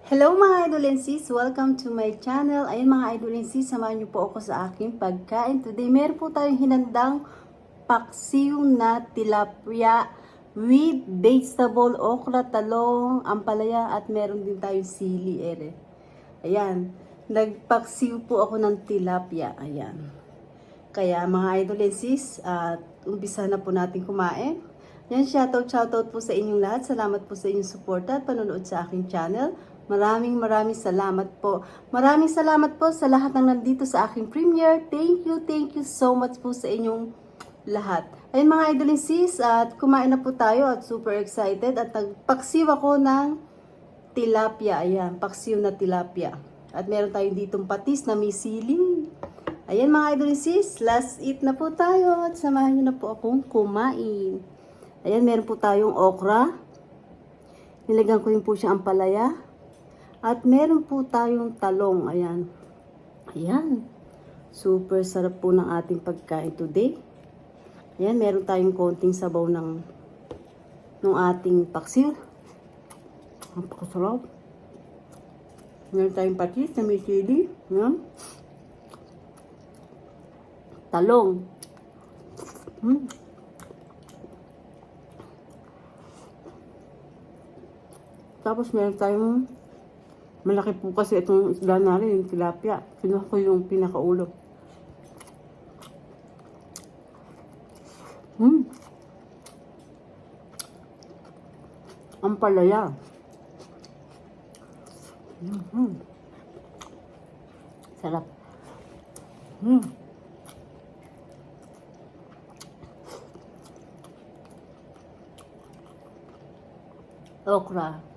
Hello mga idol and sis! Welcome to my channel. Ayun mga idol and sis, samahan niyo po ako sa aking pagkain. Today, meron po tayong hinandang paksiw na tilapia with vegetable, okra, talong, ampalaya, at meron din tayong sili. Ayan, nagpaksiw po ako ng tilapia. Ayan. Kaya mga idol and sis, umpisa na po natin kumain. Yan, shoutout po sa inyong lahat. Salamat po sa inyong support at panonood sa aking channel. Maraming salamat po. Maraming salamat po sa lahat ng nandito sa aking premiere. Thank you so much po sa inyong lahat. Ayun mga idol and sis, at kumain na po tayo at super excited at nagpaksiw ako ng tilapia. Ayan, paksiw na tilapia. At meron tayong ditong patis na may sili. Ayan mga idol and sis, last eat na po tayo at samahan niyo na po akong kumain. Ayan, meron po tayong okra. Nilagyan ko rin po siya ampalaya. At meron po tayong talong. Ayan. Ayan. Super sarap po ng ating pagkain today. Ayan, meron tayong konting sabaw ng ating paksiw. Ang pakasarap. Meron tayong patis na may sili. Ayan. Talong. Tapos meron tayong malaki po kasi itong isda natin, yung tilapia. Kinuha ko yung pinakaulo. Ang palaya. Sarap. Okra.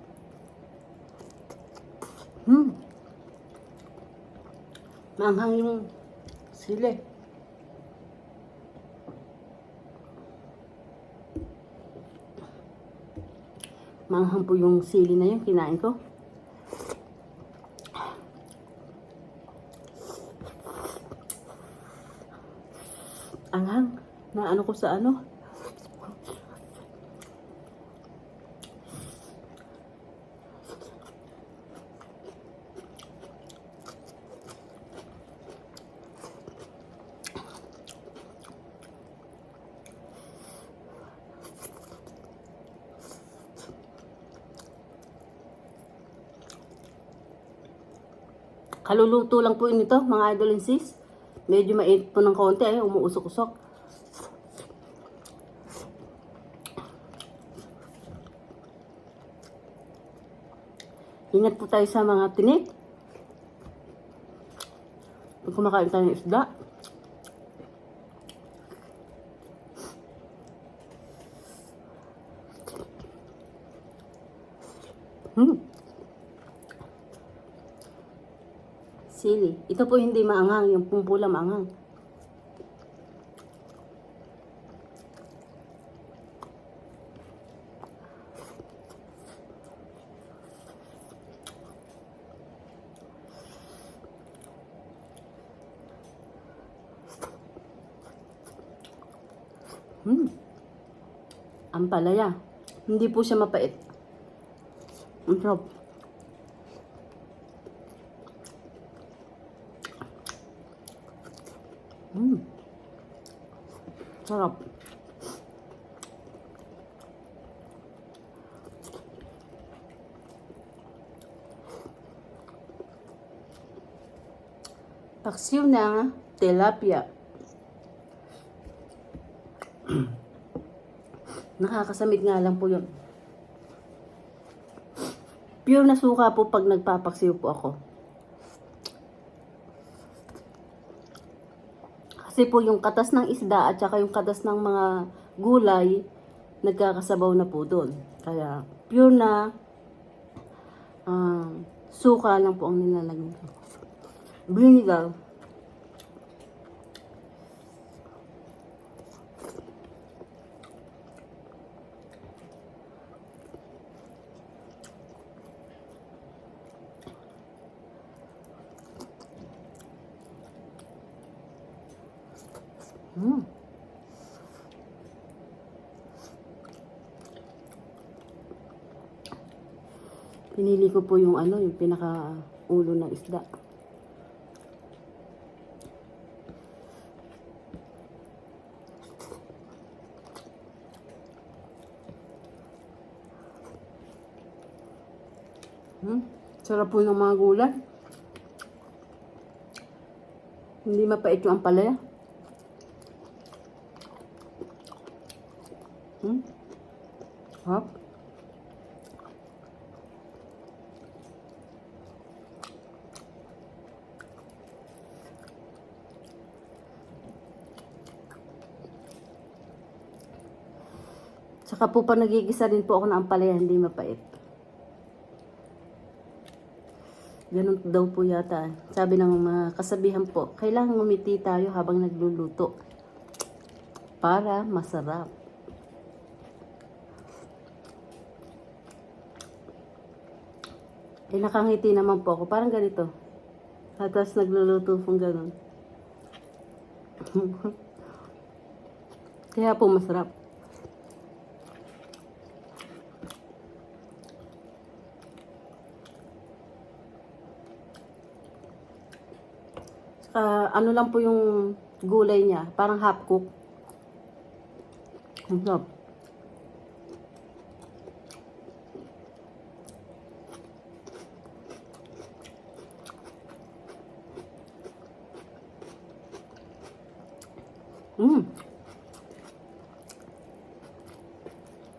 Maanghang yung sili. Maanghang po yung sili na yun, kinain ko. Anghang. Na ano ko sa ano. Kaluluto lang po nito, mga idol and sis. Medyo mainit po ng konti, umuusok-usok. Ingat po tayo sa mga tinik. Pag kumakain tayo ng isda. Sili. Ito po hindi maanghang, yung pumpula maanghang. Ampalaya. Hindi po siya mapait. Ang sarap. Sarap. Paksiw na tilapia. Nakakasamid nga lang po yun. Pure na suka po pag nagpapaksiw po ako. Kasi po yung katas ng isda at saka yung katas ng mga gulay, nagkakasabaw na po doon. Kaya pure na suka lang po ang nilalagay ko. Vinegar. Pinili ko po yung ano, yung pinaka ulo ng isda. Sarap po ng mga gulay. Hindi mapait yung ampalaya. Hop. Saka po pa nagigisa din po ako ng ampalaya, hindi mapait. Ganun daw po yata. Sabi ng mga kasabihan po, kailangan ngumiti tayo habang nagluluto para masarap. Nakangiti naman po ako. Parang ganito. Tapos nagluluto pong ganun. Kaya po masarap. Ano lang po yung gulay niya. Parang half cook. Ang sarap.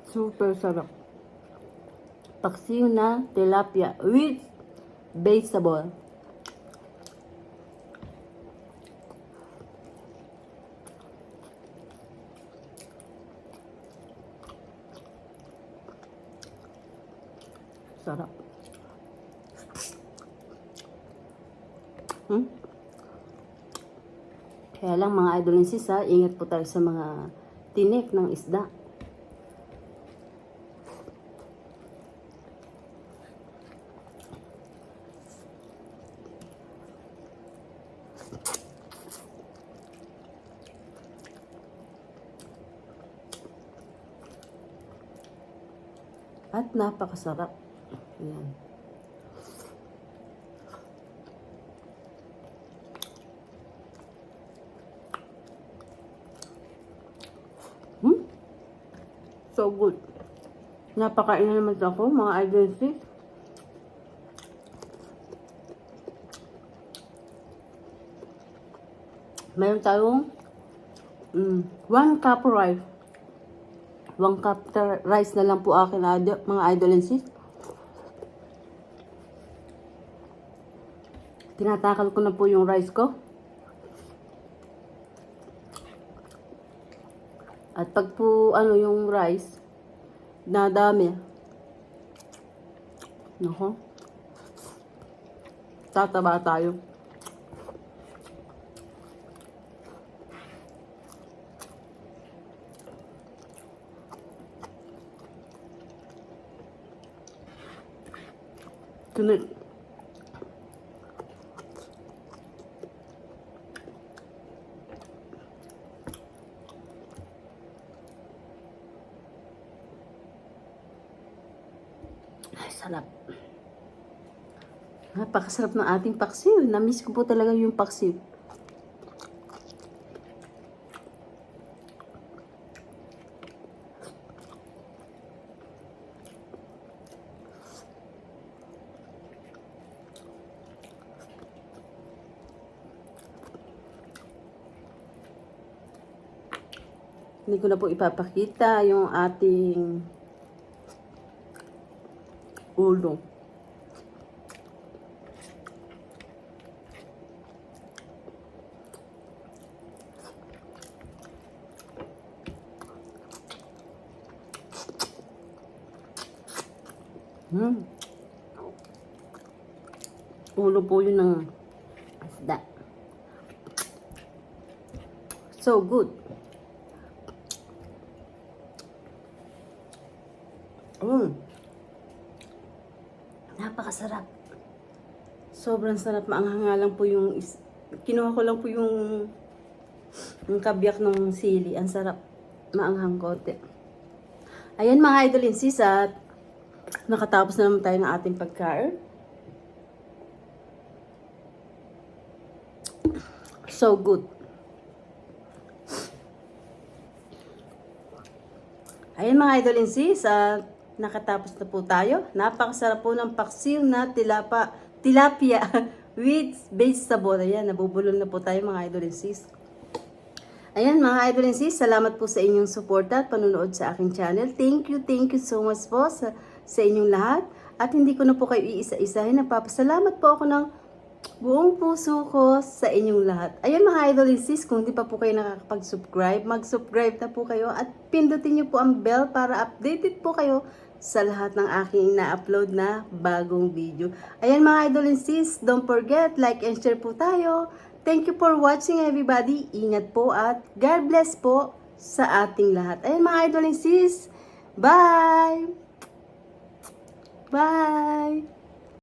Super sarap. Paksiw na tilapia with vegetable. Sarap. Kaya lang mga idol and sis, ingat po tayo sa mga tinik ng isda. At napakasarap. Ayan. So good. Napakain na naman ako, mga idol and sis. Meron tayong 1 cup rice. 1 cup rice na lang po akin, mga idol and sis. Tinatakal ko na po yung rice ko. At pag po yung rice, nadami. Nako. Tataba tayo. Tunod. Ay, sarap. Napakasarap ng ating paksiw. Namiss ko po talaga yung paksiw. Hindi ko na po ipapakita yung ating ulo. Ulo po yun ng isda. So good. Napakasarap. Sobrang sarap. Maanghanga lang po yung kinuha ko lang po yung kabyak ng sili. Ang sarap. Maanghang kote. Ayan mga idol and sis, at Nakatapos na naman tayo ng ating pagkain. So good. Ayan mga idol and sis, nakatapos na po tayo. Napakasarap po ng paksiw na tilapia with vegetable. Ayan, nabubulol na po tayo mga idol and sis. Ayan mga idol and sis, salamat po sa inyong suporta at panunood sa aking channel. Thank you so much po sa inyong lahat. At hindi ko na po kayo iisa-isahin. Nagpapasalamat po ako ng buong puso ko sa inyong lahat. Ayan mga idol and sis, kung hindi pa po kayo nakakapag-subscribe, mag-subscribe na po kayo at pindutin niyo po ang bell para updated po kayo sa lahat ng aking na-upload na bagong video. Ayan mga idol and sis, don't forget, like and share po tayo. Thank you for watching everybody. Ingat po at God bless po sa ating lahat. Ayan mga idol and sis, bye! Bye!